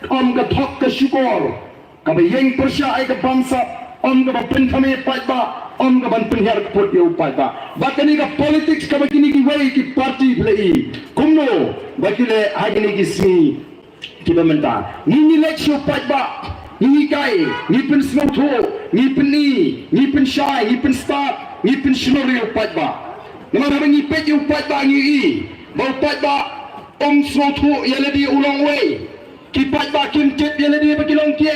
ke thok ke syukur ke yang persyai ke bangsa ke bapen kami paidbah ke ban penhiar ke put eu paidbah bakani ke politik ke begini ki wei ki parti play kumno bakile hagini ki sini kita minta ni election paidbah ni kai ni pen snowto ni pen ni pen shy ni pen start ni pen shinori paidbah nama ni pet eu paidbah ni mau paidbah snowto yaladi ulang wei ki paidbah kim jet yaladi bagilong kie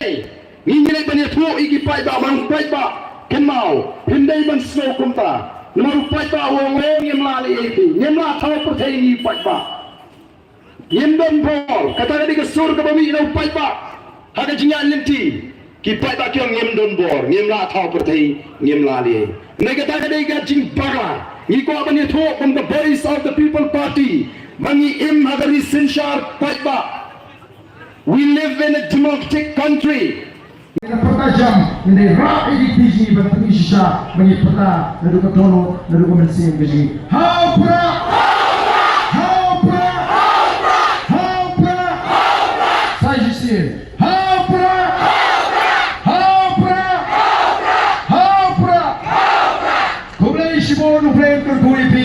ni nilai bani thu iki paidbah bang paidbah kenau hindai ban snow kumta nama paidbah ulang wei ngemla li iki ngemla thau perthai ni paidbah yendon bor kata di kesur ke bumi ino paidbah hada jingialang lenti ki paidbah kyong yendon bor ngemla thau perthai ngemla li ne kata di ga jing bara ni ko bani thu from the voice of the people party mangi im hadari sinshar paidbah we live in a democratic country pertajam ini rakyat di biji bertemu sisa bagi peta lalu ke tono lalu ke mesin biji haupra saya sih haupra kau boleh sibuk nuflek kerjui pi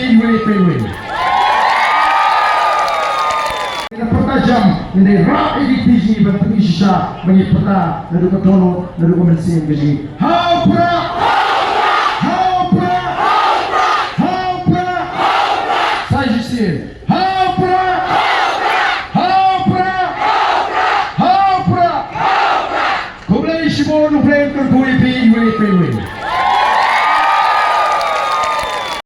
pertajam ini rakyat di biji bertemu sisa bagi peta lalu ke tono lalu ke mesin biji haupra saya sih haupra kau boleh sibuk nuflek kerjui pi